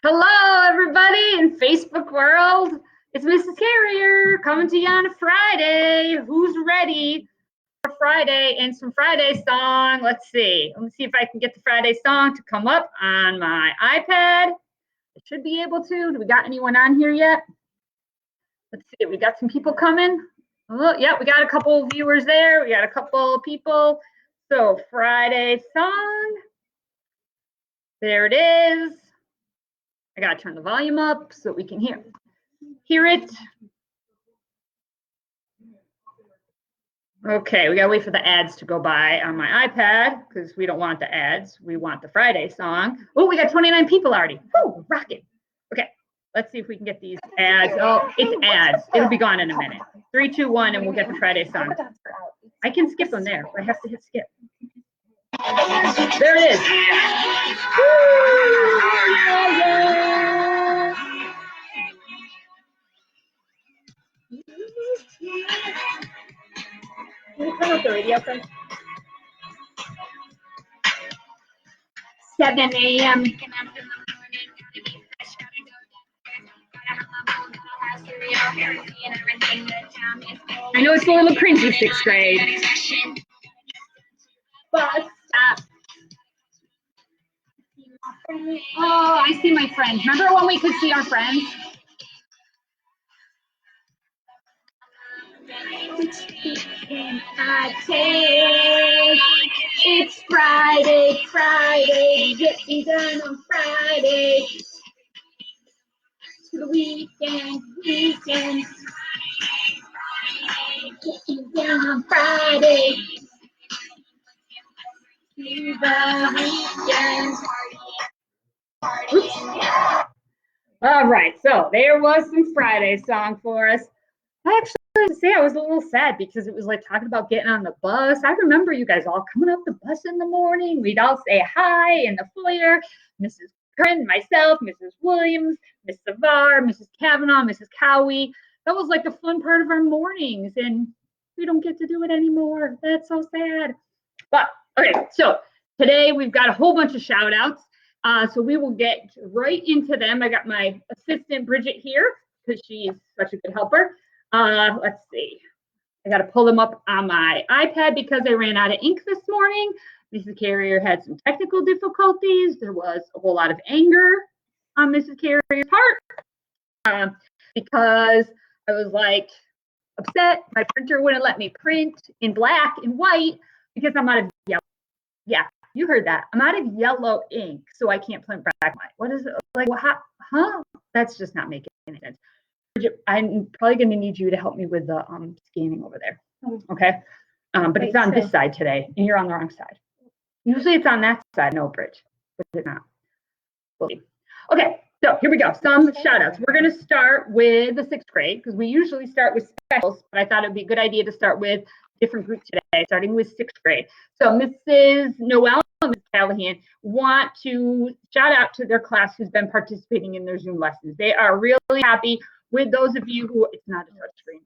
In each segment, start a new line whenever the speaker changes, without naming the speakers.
Hello, everybody in Facebook world. It's Mrs. Carrier coming to you on a Friday. Who's ready for Friday and some Friday song? Let's see. Let me see if I can get the Friday song to come up on my iPad. I should be able to. Do we got anyone on here yet? Let's see. We got some people coming. Oh, yeah, we got a couple viewers there. We got a couple people. So Friday song. There it is. I gotta turn the volume up so we can hear it. Okay, we gotta wait for the ads to go by on my iPad because we don't want the ads. We want the Friday song. Oh, we got 29 people already. Woo, rocking. Okay, let's see if we can get these ads. Oh, it's ads. It'll be gone in a minute. 3, 2, 1, and we'll get the Friday song. I can skip them there. I have to hit skip. There it is. Can you turn off the radio, friend? 7 a.m. I know it's a little cringy, 6th grade. Bus stop. Oh, I see my friends. Remember when we could see our friends? Which can I take? It's Friday, getting done on Friday. The weekend, getting done on Friday. To the weekend. Oops. All right, so there was some Friday song for us. I actually have to say I was a little sad because it was like talking about getting on the bus. I remember you guys all coming off the bus in the morning. We'd all say hi in the foyer. Mrs. Curran, myself, Mrs. Williams, Miss Savar, Mrs. Kavanaugh, Mrs. Cowie. That was like the fun part of our mornings, and we don't get to do it anymore. That's so sad. But okay, so today we've got a whole bunch of shout outs. So we will get right into them. I got my assistant Bridget here because she is such a good helper. Let's see. I got to pull them up on my iPad because I ran out of ink this morning. Mrs. Carrier had some technical difficulties. There was a whole lot of anger on Mrs. Carrier's part because I was like upset. My printer wouldn't let me print in black and white because I'm out of yellow. Yeah, you heard that. I'm out of yellow ink, so I can't print black and white. What is it like? Well, huh? That's just not making any sense. I'm probably going to need you to help me with the scanning over there. Okay. But it's on this side today, and you're on the wrong side. Usually it's on that side. No, Bridge, but it's not. Okay, so here we go. Some shout outs. We're going to start with the 6th grade because we usually start with specials, but I thought it'd be a good idea to start with a different group today, starting with 6th grade. So Mrs. Noel and Ms. Callahan want to shout out to their class who's been participating in their Zoom lessons. They are really happy with those of you who, it's not a touchscreen.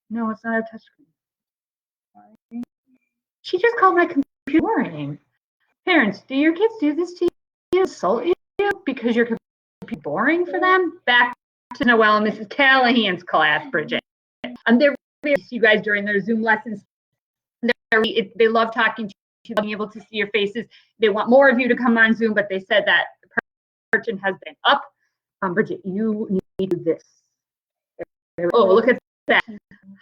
No, it's not a touchscreen. She just called my computer boring. Parents, do your kids do this to you? Insult you because your computer boring for them? Back to Noelle and Mrs. Callahan's class, Bridget. They're really you guys during their Zoom lessons. They love talking to you, being able to see your faces. They want more of you to come on Zoom, but they said that the curtain has been up. Bridget, you need this. Oh, look at that.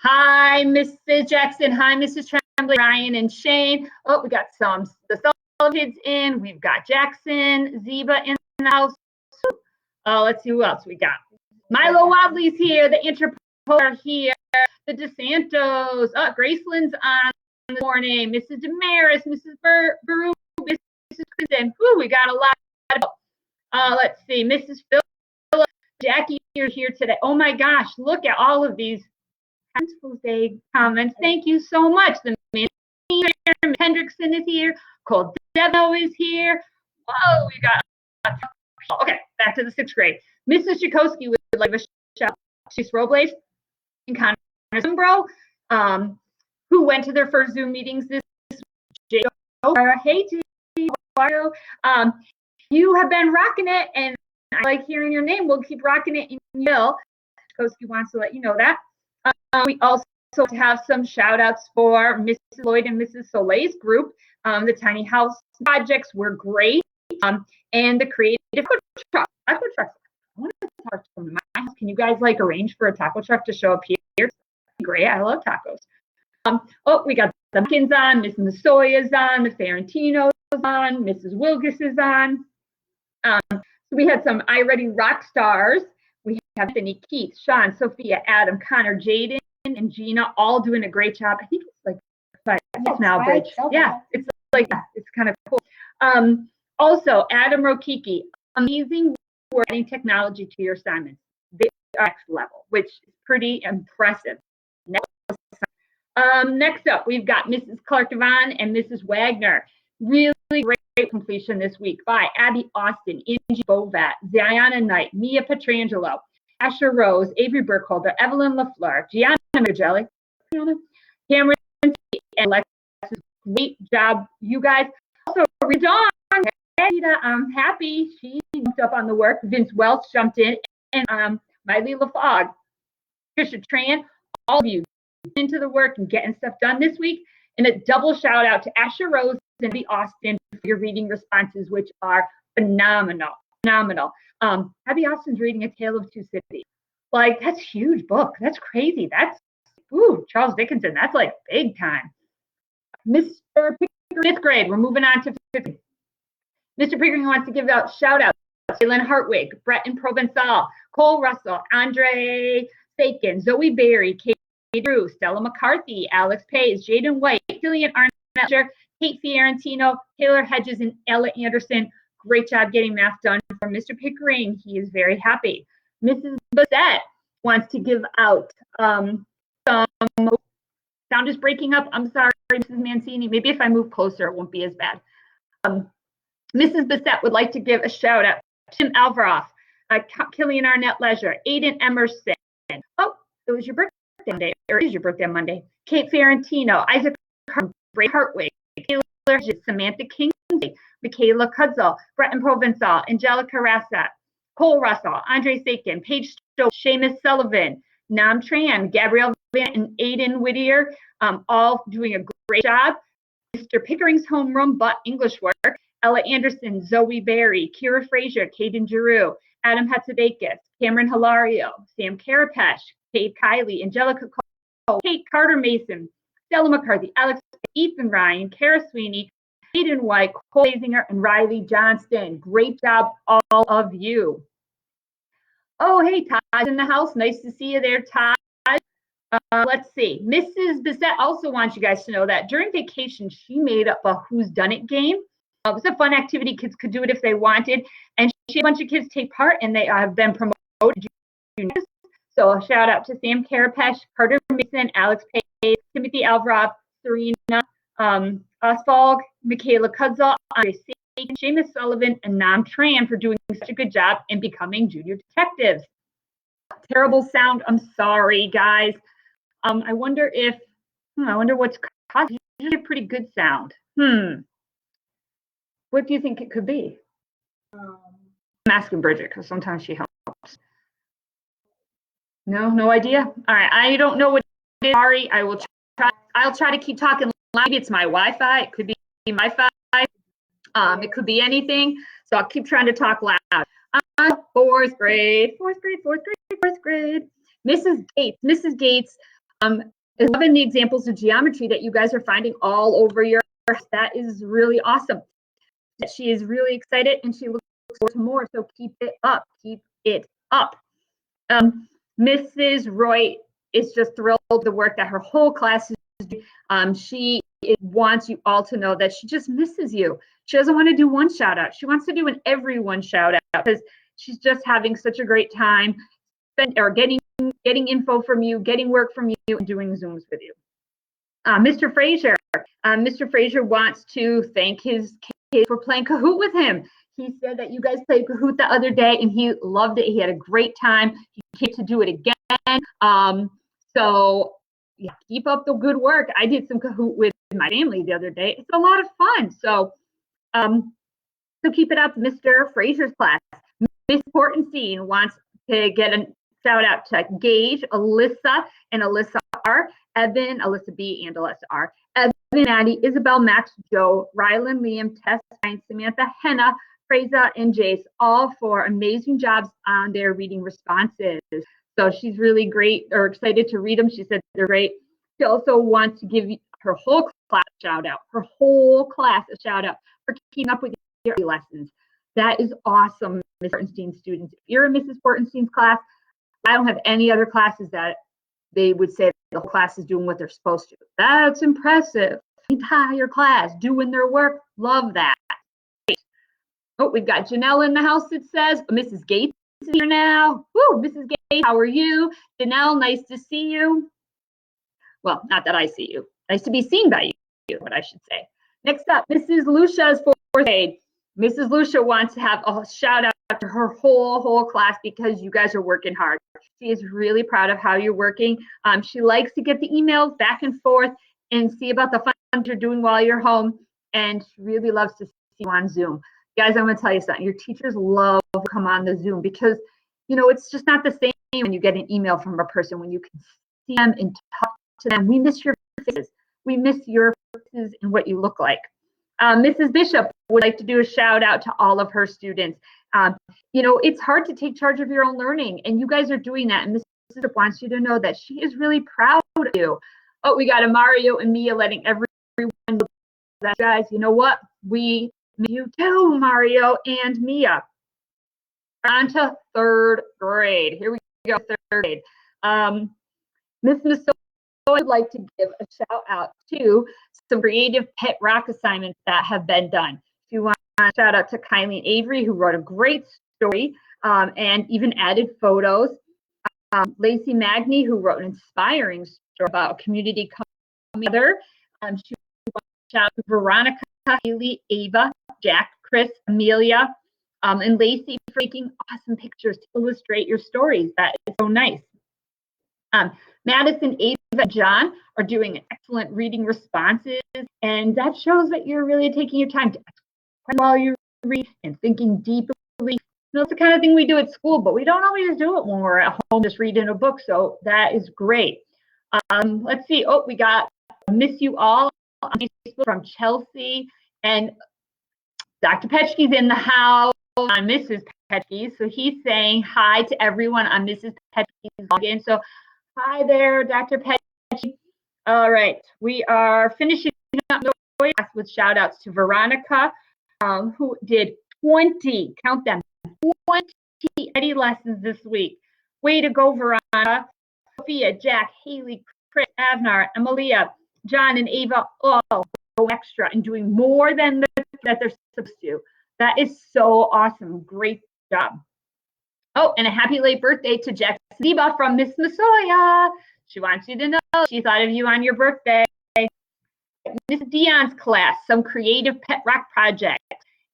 Hi, Mrs. Jackson. Hi, Mrs. Tremblay, Ryan, and Shane. Oh, we got the kids in. We've got Jackson, Zeba in the house. Let's see who else we got. Milo Wadley's here. The Interpol are here. The DeSantos. Graceland's on this morning. Mrs. Damaris, Mrs. Baru, Mrs. Kristen. Ooh, we got a lot of. Let's see, Mrs. Phillips, Jackie, you're here today. Oh my gosh, look at all of these Principal's Day comments. Thank you so much. The Hendrickson is here. Cole Devo is here. Whoa, we got. Okay, back to the 6th grade. Mrs. Chakosky would like to shout out to Robles and Connor Zimbro, who went to their first Zoom meetings this week. Hey, Mario. You have been rocking it, and I like hearing your name. We'll keep rocking it in Bill. Koski wants to let you know that. We also have some shout outs for Mrs. Lloyd and Mrs. Soleil's group. The tiny house projects were great. And the creative taco truck. I want to talk to them in my house. Can you guys like arrange for a taco truck to show up here? Great. I love tacos. We got the Muffins on, Mrs. Nasoya is on, the Ferrentinos on, Mrs. Wilgus is on. So we had some iReady rock stars. We have Anthony, Keith, Sean, Sophia, Adam, Connor, Jaden, and Gina all doing a great job. I think it's like now bridge. Yeah, it's like it's kind of cool. Also, Adam Rokiki, amazing work adding technology to your assignments. They are next level, which is pretty impressive. Next up, we've got Mrs. Clark Devon and Mrs. Wagner. Really great completion this week by Abby Austin, Angie Bovat, Ziana Knight, Mia Petrangelo, Asher Rose, Avery Burkholder, Evelyn LaFleur, Gianna Magelli, Cameron, and Alexis. Great job, you guys. Also, Dawn, I'm happy she jumped up on the work. Vince Welch jumped in, and Miley LaFog, Trisha Tran, all of you into the work and getting stuff done this week. And a double shout out to Asher Rose and Abby Austin for your reading responses, which are phenomenal. Abby Austin's reading A Tale of Two Cities. Like, that's a huge book. That's crazy. That's Charles Dickinson. That's like big time. Mr. Pickering, 5th grade. We're moving on to 5th grade. Mr. Pickering wants to give out shout outs to Lynn Hartwig, Breton Provençal, Cole Russell, Andre Sakin, Zoe Berry, Kate Drew, Stella McCarthy, Alex Pays, Jaden White, Killian Arnett, Kate Fiorentino, Taylor Hedges, and Ella Anderson. Great job getting math done for Mr. Pickering. He is very happy. Mrs. Bassett wants to give out some, sound is breaking up. I'm sorry, Mrs. Mancini. Maybe if I move closer, it won't be as bad. Mrs. Bassett would like to give a shout out to Tim Alvaroff, Killian Arnett Leisure, Aiden Emerson. Oh, it was your birthday Monday, or is your birthday Monday? Kate Fiorentino, Isaac Bray Hartwig, Taylor Hedges, Samantha Kingsley, Michaela Cudzel, Breton Provençal, Angelica Rassat, Cole Russell, Andre Sakin, Paige Stowe, Seamus Sullivan, Nam Tran, Gabrielle Van, and Aiden Whittier, all doing a great job. Mr. Pickering's homeroom, but English work, Ella Anderson, Zoe Berry, Kira Frazier, Caden Giroux, Adam Hatzadakis, Cameron Hilario, Sam Carapesh, Kate Kiley, Angelica Cole, Kate Carter Mason, Stella McCarthy, Alex, Ethan Ryan, Kara Sweeney, Hayden White, Cole Basinger, and Riley Johnston. Great job, all of you. Oh, hey, Todd's in the house. Nice to see you there, Todd. Let's see. Mrs. Bissett also wants you guys to know that during vacation, she made up a Who's Done It game. It was a fun activity. Kids could do it if they wanted. And she had a bunch of kids take part, and they have been promoted. So a shout out to Sam Carapesh, Carter Mason, Alex Page, Timothy Alvarov, Serena Oswald, Michaela Cudzel, Andre Sagan, Seamus Sullivan, and Nam Tran for doing such a good job in becoming junior detectives. Terrible sound. I'm sorry, guys. I wonder if, I wonder what's causing. Usually a pretty good sound. What do you think it could be? I'm asking Bridget because sometimes she helps. No idea. All right, I don't know what it is. Sorry, I'll try to keep talking. Maybe it's my Wi-Fi. It could be my Wi-Fi. It could be anything. So I'll keep trying to talk loud. 4th grade. Mrs. Gates, 11 the examples of geometry that you guys are finding all over your house. That is really awesome. She is really excited and she looks forward to more. So keep it up. Mrs. Roy is just thrilled with the work that her whole class is doing. She wants you all to know that she just misses you. She doesn't want to do one shout out. She wants to do an everyone shout out because she's just having such a great time getting info from you, getting work from you, and doing Zooms with you. Mr. Frazier wants to thank his kids for playing Kahoot with him. He said that you guys played Kahoot the other day and he loved it. He had a great time. He came to do it again. So yeah, keep up the good work. I did some Kahoot with my family the other day. It's a lot of fun. So keep it up, Mr. Frazier's class. Miss Portenstein wants to get a shout out to Gage, Alyssa, and Alyssa R, Evan, Alyssa B, and Alyssa R, Evan, Maddie, Isabel, Max, Joe, Rylan, Liam, Tess, Ryan, Samantha, Henna, Freza, and Jace, all for amazing jobs on their reading responses. So she's really great or excited to read them. She said they're great. She also wants to give her whole class a shout out, for keeping up with your lessons. That is awesome, Miss Portenstein students. If you're in Mrs. Portenstein's class, I don't have any other classes that they would say the whole class is doing what they're supposed to. That's impressive. Entire class doing their work. Love that. Oh, we've got Janelle in the house, it says. Mrs. Gates is here now. Woo, Mrs. Gates, how are you? Janelle, nice to see you. Well, not that I see you. Nice to be seen by you, what I should say. Next up, Mrs. Lucia's fourth grade. Mrs. Lucia wants to have a shout out to her whole class because you guys are working hard. She is really proud of how you're working. She likes to get the emails back and forth and see about the fun you're doing while you're home. And she really loves to see you on Zoom. Guys, I'm going to tell you something. Your teachers love to come on the Zoom because, you know, it's just not the same when you get an email from a person, when you can see them and talk to them. We miss your faces. We miss your faces and what you look like. Mrs. Bishop would like to do a shout out to all of her students. You know, it's hard to take charge of your own learning, and you guys are doing that. And Mrs. Bishop wants you to know that she is really proud of you. Oh, we got a Mario and Mia letting everyone know that, guys, you know what? We miss you too, Mario and Mia. On to third grade. Here we go, third grade. Miss Masoy would like to give a shout out to some creative pet rock assignments that have been done. If you want to shout out to Kylie Avery, who wrote a great story and even added photos. Lacey Magny, who wrote an inspiring story about community coming together. She wants to shout out to Veronica, Haley, Ava, Jack, Chris, Amelia, and Lacey for making awesome pictures to illustrate your stories. That is so nice. Madison, Ava, and John are doing excellent reading responses, and that shows that you're really taking your time to ask questions while you read and thinking deeply. You know, it's the kind of thing we do at school, but we don't always do it when we're at home just reading a book, so that is great. Let's see. Oh, we got Miss You All on Facebook from Chelsea, and Dr. Petchke's in the house on Mrs. Petchke, so he's saying hi to everyone on Mrs. Petchke's login. So hi there, Dr. Petchke. All right, we are finishing up with shout outs to Veronica, who did 20, count them, 20 Eddie lessons this week. Way to go, Veronica. Sophia, Jack, Haley, Chris, Avnar, Emilia, John, and Ava all go extra and doing more than that they're supposed to. That is so awesome. Great job. Oh, and a happy late birthday to Jack Ziba from Miss Masoya. She wants you to know she thought of you on your birthday. Miss Dion's class, some creative pet rock projects.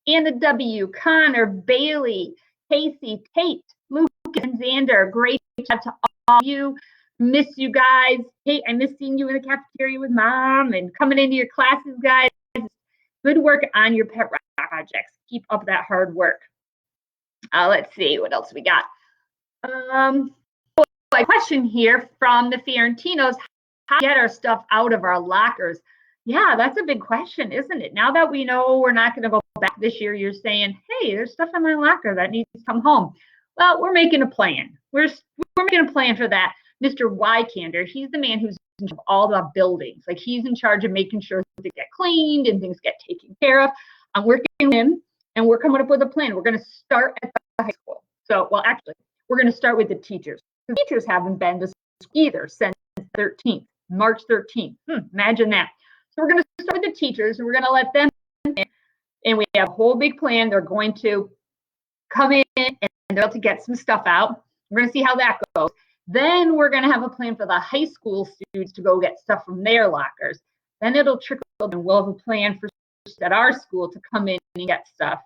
Anna W., Connor, Bailey, Casey, Tate, Lucas, and Xander. Great job to all of you. Miss you guys. Hey, I miss seeing you in the cafeteria with Mom and coming into your classes, guys. Good work on your pet rock projects. Keep up that hard work. Let's see what else we got. A question here from the Fiorentinos: how to get our stuff out of our lockers? Yeah, that's a big question, isn't it? Now that we know we're not going to go back this year, you're saying, hey, there's stuff in my locker that needs to come home. Well, we're making a plan. We're making a plan for that. Mr. Wykander, he's the man who's in charge of all the buildings. Like, he's in charge of making sure things get cleaned and things get taken care of. I'm working with him, and we're coming up with a plan. We're going to start at the high school. So, well, actually, we're going to start with the teachers. The teachers haven't been to school either since March 13th. Imagine that. So we're going to start with the teachers, and we're going to let them in, and we have a whole big plan. They're going to come in, and they're able to get some stuff out. We're going to see how that goes. Then we're going to have a plan for the high school students to go get stuff from their lockers. Then it'll trickle, and we'll have a plan for at our school to come in and get stuff.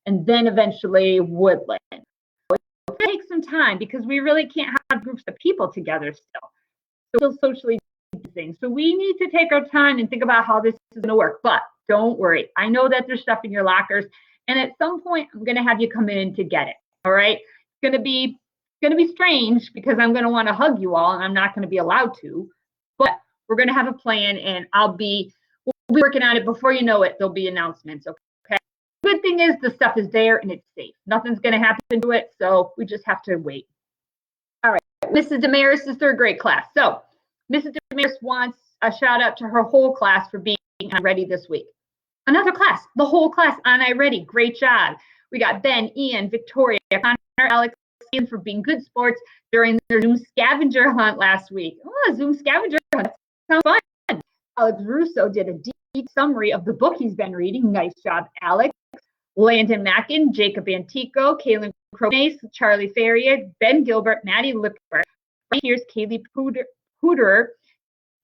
And then eventually Woodland. It'll take some time because we really can't have groups of people together still. So still socially distancing. So we need to take our time and think about how this is going to work. But don't worry. I know that there's stuff in your lockers. And at some point, I'm going to have you come in to get it. All right. It's gonna be strange because I'm gonna want to hug you all and I'm not gonna be allowed to, but we're gonna have a plan and we'll be working on it. Before you know it, there'll be announcements. Okay. Good thing is the stuff is there and it's safe. Nothing's gonna happen to it, so we just have to wait. All right. Mrs. Damaris' third grade class. So Mrs. Damaris wants a shout out to her whole class for being on iReady this week. Another class, the whole class on iReady. Great job. We got Ben, Ian, Victoria, Connor, Alex, Ian for being good sports during their Zoom scavenger hunt last week. Oh, Zoom scavenger hunt. Sounds fun. Alex Russo did a deep summary of the book he's been reading. Nice job, Alex. Landon Mackin, Jacob Antico, Kaylin Cromace, Charlie Ferrier, Ben Gilbert, Maddie Lipper, here's Kaylee Pooter,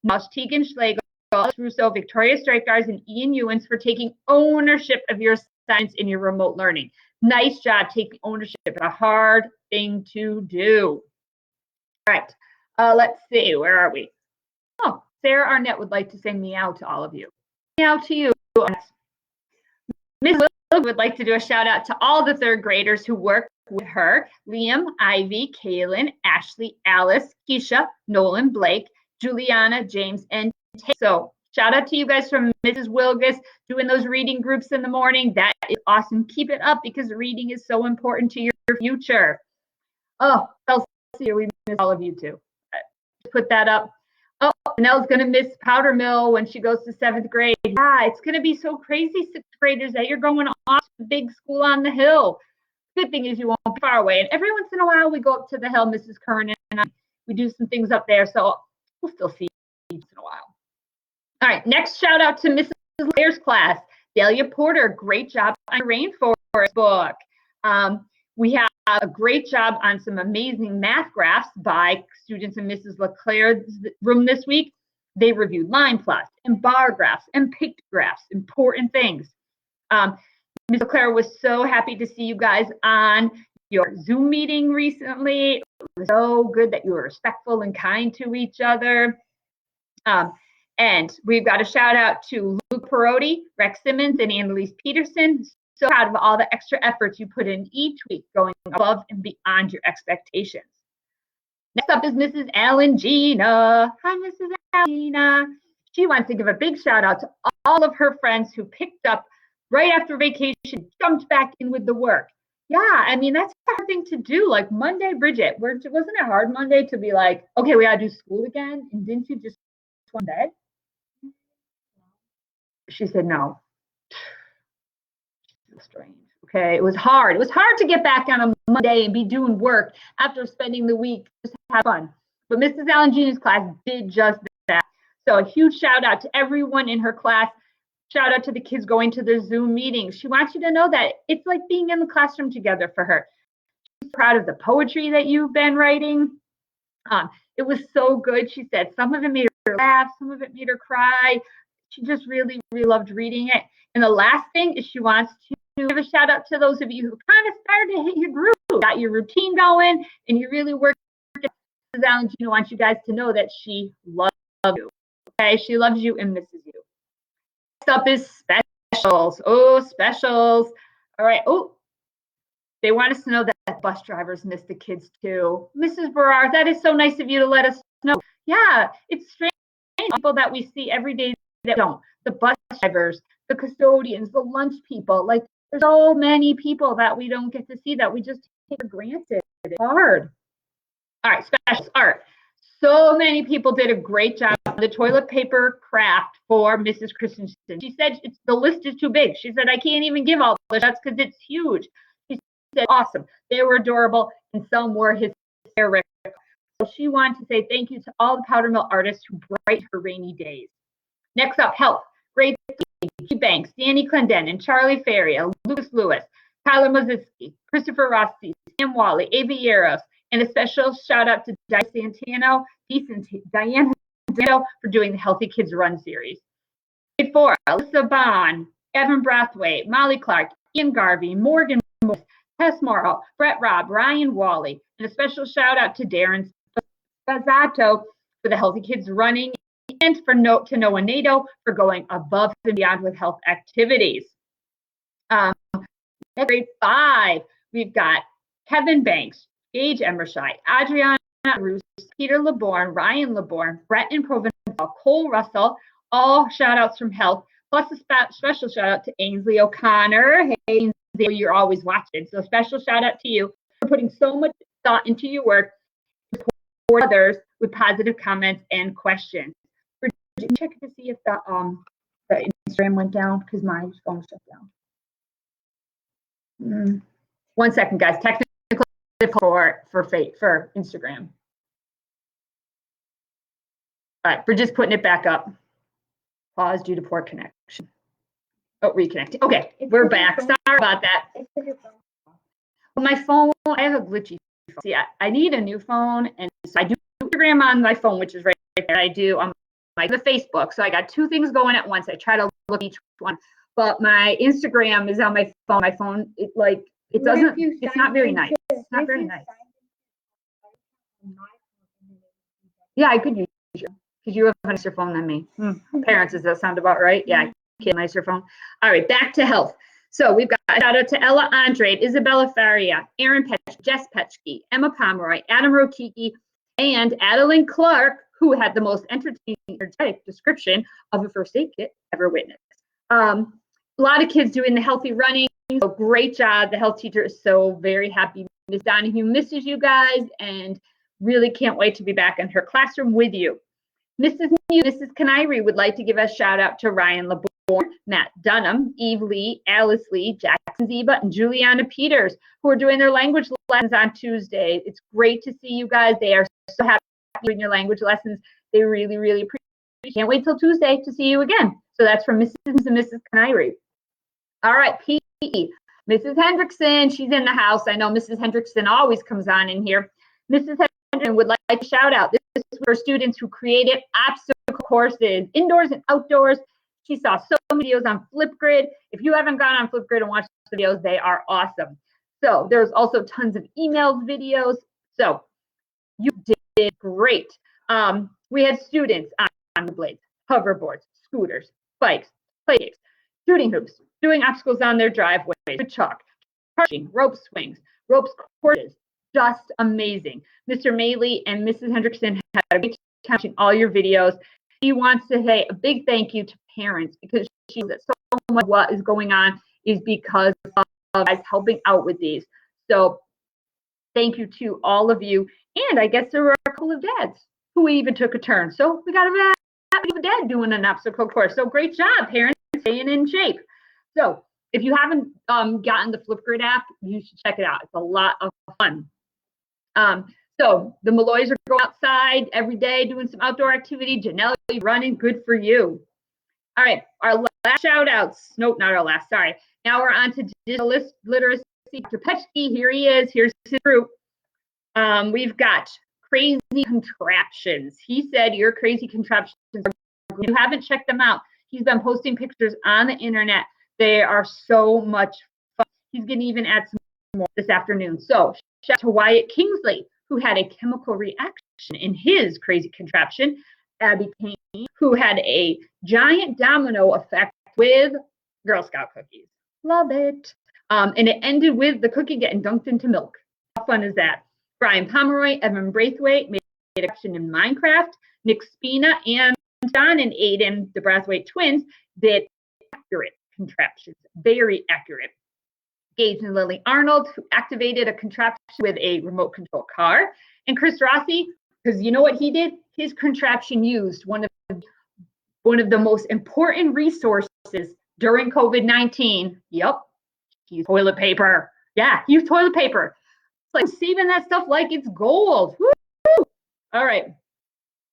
Mosh Tegan Schlegel, Alex Russo, Victoria Strikars, and Ian Ewens for taking ownership of your assignments in your remote learning. Nice job taking ownership. It's a hard thing to do. All right, let's see, where are we? Oh, Sarah Arnett would like to say meow to all of you. Meow to you. Ms. would like to do a shout out to all the third graders who work with her: Liam, Ivy, Kaylin, Ashley, Alice, Keisha, Nolan, Blake, Juliana, James, and Tate. So shout out to you guys from Mrs. Wilgus doing those reading groups in the morning. That is awesome. Keep it up because reading is so important to your future. Oh, Chelsea, we miss all of you too. Put that up. Oh, Nell's going to miss Powder Mill when she goes to 7th grade. Yeah, it's going to be so crazy, 6th graders, that you're going off to the big school on the hill. Good thing is you won't be far away. And every once in a while, we go up to the hill, Mrs. Kernan, and we do some things up there. So we'll still see you once in a while. All right, next shout out to Mrs. Blair's class. Delia Porter, great job on Rainforest book. We have a great job on some amazing math graphs by students in Mrs. LeClaire's room this week. They reviewed line plots and bar graphs and pictographs, important things. Ms. LeClaire was so happy to see you guys on your Zoom meeting recently. It was so good that you were respectful and kind to each other. And we've got a shout out to Luke Perotti, Rex Simmons, and Annalise Peterson. So proud of all the extra efforts you put in each week, going above and beyond your expectations. Next up is Mrs. Alangina. Hi, Mrs. Alangina. She wants to give a big shout out to all of her friends who picked up right after vacation, jumped back in with the work. Yeah, I mean, that's a hard thing to do. Like Monday, Bridget, wasn't it hard Monday to be like, okay, we got to do school again? And didn't you just one day? She said no. Strange. Okay, it was hard. It was hard to get back on a Monday and be doing work after spending the week just to have fun. But Mrs. Alangina's class did just that. So a huge shout out to everyone in her class. Shout out to the kids going to their Zoom meetings. She wants you to know that it's like being in the classroom together for her. She's proud of the poetry that you've been writing. It was so good. She said some of it made her laugh, some of it made her cry. She just really, really loved reading it. And the last thing is she wants to give a shout out to those of you who kind of started to hit your groove, got your routine going, and you really worked. Mrs. Alangina wants you guys to know that she loves you. Okay, she loves you and misses you. Next up is specials. Oh, specials. All right. Oh, they want us to know that bus drivers miss the kids too. Mrs. Berard, that is so nice of you to let us know. Yeah, it's strange. People that we see every day that don't. The bus drivers, the custodians, the lunch people. Like, there's so many people that we don't get to see that we just take for granted. It's hard. All right, specials. Art. So many people did a great job on the toilet paper craft for Mrs. Christensen. She said the list is too big. She said, I can't even give all the shots because it's huge. She said, awesome. They were adorable, and some were hysterical. So she wanted to say thank you to all the Powder Mill artists who brightened her rainy days. Next up, health. Great Banks, Danny Clendenin, Charlie Ferrier, Lucas Lewis, Tyler Mozitsky, Christopher Rossi, Sam Wally, Ava Yaros, and a special shout out to Diane Santano for doing the Healthy Kids Run series. Grade 4, Alyssa Bond, Evan Brathwaite, Molly Clark, Ian Garvey, Morgan Morris, Tess Morrow, Brett Robb, Ryan Wally, and a special shout out to Darren Spazzato for the Healthy Kids Running, and to Noah Nato for going above and beyond with health activities. Grade 5, we've got Kevin Banks, Gage Emershai, Adriana Roos, Peter LeBorn, Ryan LeBorn, Brett and Provencal, Cole Russell, all shout outs from Health, plus a special shout out to Ainsley O'Connor. Hey, Ainsley, you're always watching. So special shout out to you for putting so much thought into your work for others with positive comments and questions. Did you check to see if the Instagram went down? Because my phone shut down. 1 second, guys. Technical for Instagram. All right, we're just putting it back up. Pause due to poor connection. Oh, reconnecting. Okay, we're back. Sorry about that. My phone, I have a glitchy phone. See, I need a new phone, and so I do Instagram on my phone, which is right there. I do on the Facebook. So I got two things going at once. I try to look at each one, but my Instagram is on my phone. My phone, it's not very nice. It's not very nice. Yeah, I could use you because you have a nicer phone than me. Parents, does that sound about right? Yeah, a nicer phone. All right, back to health. So we've got a shout out to Ella Andrade, Isabella Faria, Aaron Petch, Jess Petchke, Emma Pomeroy, Adam Rokiki, and Adeline Clark, who had the most entertaining, energetic description of a first aid kit ever witnessed. A lot of kids doing the healthy running. So great job. The health teacher is so very happy. Ms. Donahue misses you guys and really can't wait to be back in her classroom with you. Mrs. Canary would like to give a shout out to Ryan LeBorn, Matt Dunham, Eve Lee, Alice Lee, Jackson Ziba, and Juliana Peters, who are doing their language lessons on Tuesday. It's great to see you guys. They are so happy doing your language lessons. They really, really appreciate it. Can't wait till Tuesday to see you again. So that's from Mrs. and Mrs. Canary. All right, PE. Mrs. Hendrickson, she's in the house. I know Mrs. Hendrickson always comes on in here. Mrs. Hendrickson would like to shout out. This is for students who created obstacle courses, indoors and outdoors. She saw so many videos on Flipgrid. If you haven't gone on Flipgrid and watched the videos, they are awesome. So there's also tons of emailed videos. So you did great. We had students on the blades, hoverboards, scooters, bikes, playdates, shooting hoops, doing obstacles on their driveways with chalk, charging, rope swings, ropes courses, just amazing. Mr. Maley and Mrs. Hendrickson had a great time watching all your videos. He wants to say a big thank you to parents because she knows that so much of what is going on is because of guys helping out with these. So thank you to all of you. And I guess there were a couple of dads who even took a turn. So we got a dad doing an obstacle course. So great job, parents, staying in shape. So if you haven't gotten the Flipgrid app, you should check it out. It's a lot of fun. So the Malloys are going outside every day doing some outdoor activity. Janelle running, good for you. All right, our last shout outs. Nope, not our last, sorry. Now we're on to digital literacy. Dr. Petchke, here he is. Here's his group. We've got crazy contraptions. He said your crazy contraptions, if you haven't checked them out, he's been posting pictures on the internet. They are so much fun. He's going to even add some more this afternoon. So shout out to Wyatt Kingsley, who had a chemical reaction in his crazy contraption. Abby Payne, who had a giant domino effect with Girl Scout cookies. Love it. And it ended with the cookie getting dunked into milk. How fun is that? Brian Pomeroy, Evan Braithwaite made a action in Minecraft. Nick Spina and John and Aiden, the Braithwaite twins, did accurate contraptions, very accurate. Gage and Lily Arnold, who activated a contraption with a remote control car. And Chris Rossi, because you know what he did? His contraption used one of the most important resources during COVID-19. Yep, he used toilet paper. Yeah, he used toilet paper. It's like saving that stuff like it's gold. Woo! All right,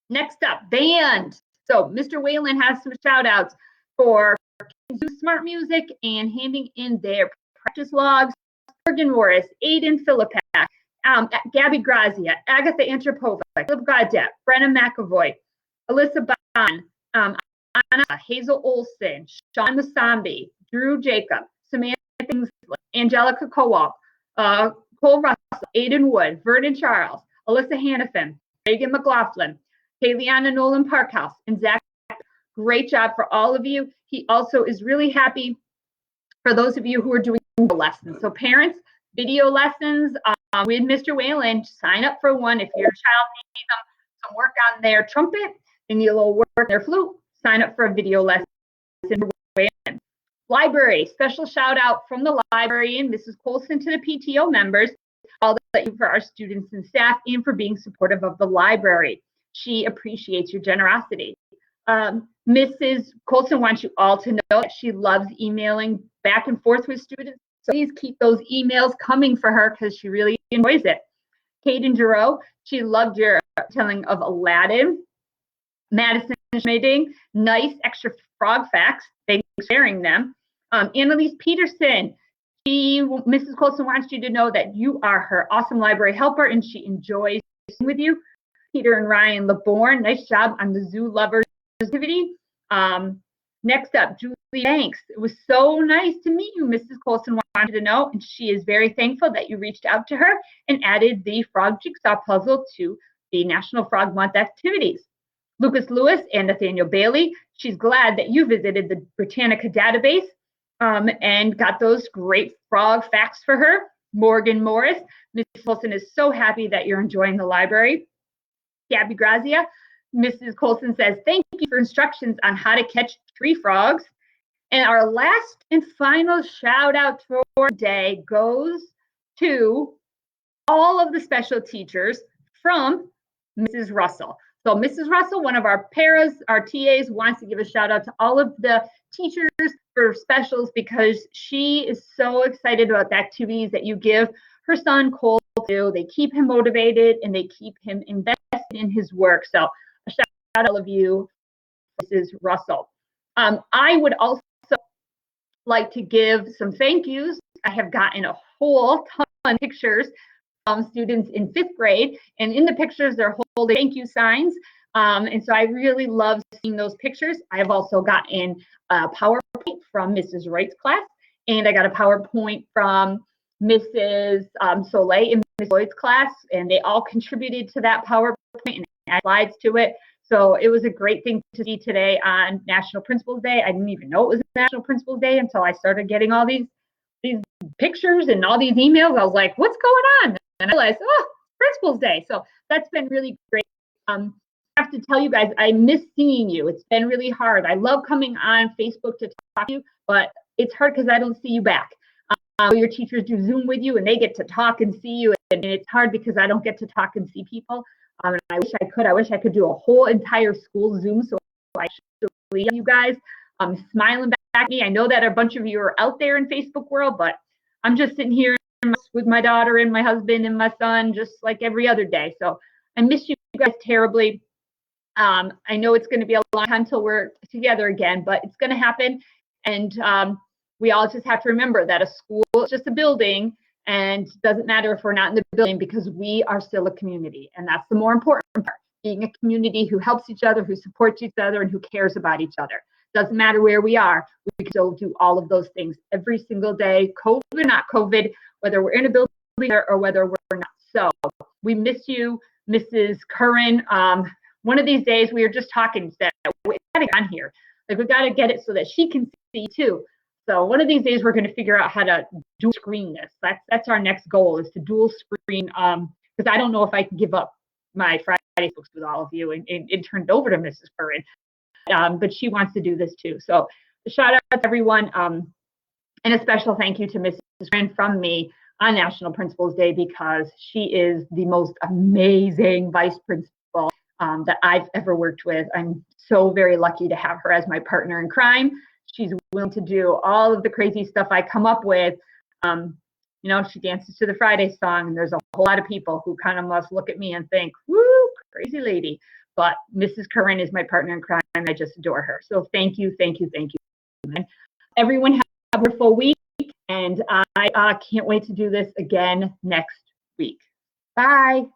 next up, band. So Mr. Whalen has some shout outs for smart music and handing in their practice logs. Morgan Morris, Aiden Philippak, Gabby Grazia, Agatha Antropova, Philip Goddett, Brenna McAvoy, Alyssa Bond, Anna, Hazel Olson, Sean Musambi, Drew Jacob, Samantha Kingsley, Angelica Kowal, Cole Russell, Aiden Wood, Vernon Charles, Alyssa Hannafin, Reagan McLaughlin, Kayleana Nolan Parkhouse, and Zach. Great job for all of you. He also is really happy for those of you who are doing lessons. So parents, video lessons with Mr. Whalen. Sign up for one. If your child needs some work on their trumpet, they need a little work on their flute, sign up for a video lesson. Library, special shout out from the librarian, Mrs. Colson, to the PTO members, all that you for our students and staff, and for being supportive of the library. She appreciates your generosity. Mrs. Colson wants you all to know that she loves emailing back and forth with students. So please keep those emails coming for her because she really enjoys it. Kaden Giroux, she loved your telling of Aladdin. Madison Schmading, nice extra frog facts. Thanks for sharing them. Annalise Peterson, Mrs. Colson wants you to know that you are her awesome library helper and she enjoys with you. Peter and Ryan LeBourne, nice job on the Zoo Lovers activity. Next up, Julie Banks. It was so nice to meet you, Mrs. Colson wanted to know, and she is very thankful that you reached out to her and added the frog jigsaw puzzle to the National Frog Month activities. Lucas Lewis and Nathaniel Bailey, she's glad that you visited the Britannica database and got those great frog facts for her. Morgan Morris, Mrs. Colson is so happy that you're enjoying the library. Gabby Grazia, Mrs. Colson says, thank you for instructions on how to catch tree frogs. And our last and final shout out for today goes to all of the special teachers from Mrs. Russell. So Mrs. Russell, one of our paras, our TAs, wants to give a shout out to all of the teachers for specials because she is so excited about the activities that you give her son Cole to. They keep him motivated and they keep him invested in his work. So a shout out to all of you, Mrs. Russell. I would also like to give some thank yous. I have gotten a whole ton of pictures from students in 5th grade, and in the pictures they're holding thank you signs. And so I really love seeing those pictures. I have also gotten a PowerPoint from Mrs. Wright's class, and I got a PowerPoint from Mrs. Soleil in Mrs. Lloyd's class, and they all contributed to that PowerPoint and added slides to it. So it was a great thing to see today on National Principals Day. I didn't even know it was National Principals Day until I started getting all these pictures and all these emails. I was like, what's going on? And I realized, oh, Principals Day. So that's been really great. I have to tell you guys, I miss seeing you. It's been really hard. I love coming on Facebook to talk to you, but it's hard because I don't see you back. Your teachers do Zoom with you and they get to talk and see you. And it's hard because I don't get to talk and see people. And I wish I could. I wish I could do a whole entire school Zoom so I should see you guys smiling back at me. I know that a bunch of you are out there in Facebook world, but I'm just sitting here with my daughter and my husband and my son just like every other day. So I miss you guys terribly. I know it's going to be a long time till we're together again, but it's going to happen. And we all just have to remember that a school is just a building. And it doesn't matter if we're not in the building because we are still a community. And that's the more important part, being a community who helps each other, who supports each other, and who cares about each other. Doesn't matter where we are, we can still do all of those things every single day, COVID or not COVID, whether we're in a building or whether we're not. So we miss you, Mrs. Curran. One of these days we were just talking that we got to get on here. Like we got to get it so that she can see too. So one of these days we're going to figure out how to dual screen this. That's our next goal, is to dual screen, because I don't know if I can give up my Friday books with all of you and turn it over to Mrs. Curran. But she wants to do this too. So a shout out to everyone, and a special thank you to Mrs. Curran from me on National Principals Day, because she is the most amazing vice principal that I've ever worked with. I'm so very lucky to have her as my partner in crime. She's willing to do all of the crazy stuff I come up with. You know, she dances to the Friday song, and there's a whole lot of people who kind of must look at me and think, woo, crazy lady. But Mrs. Curran is my partner in crime. I just adore her. So thank you, thank you, thank you. Everyone have a wonderful week, and I can't wait to do this again next week. Bye.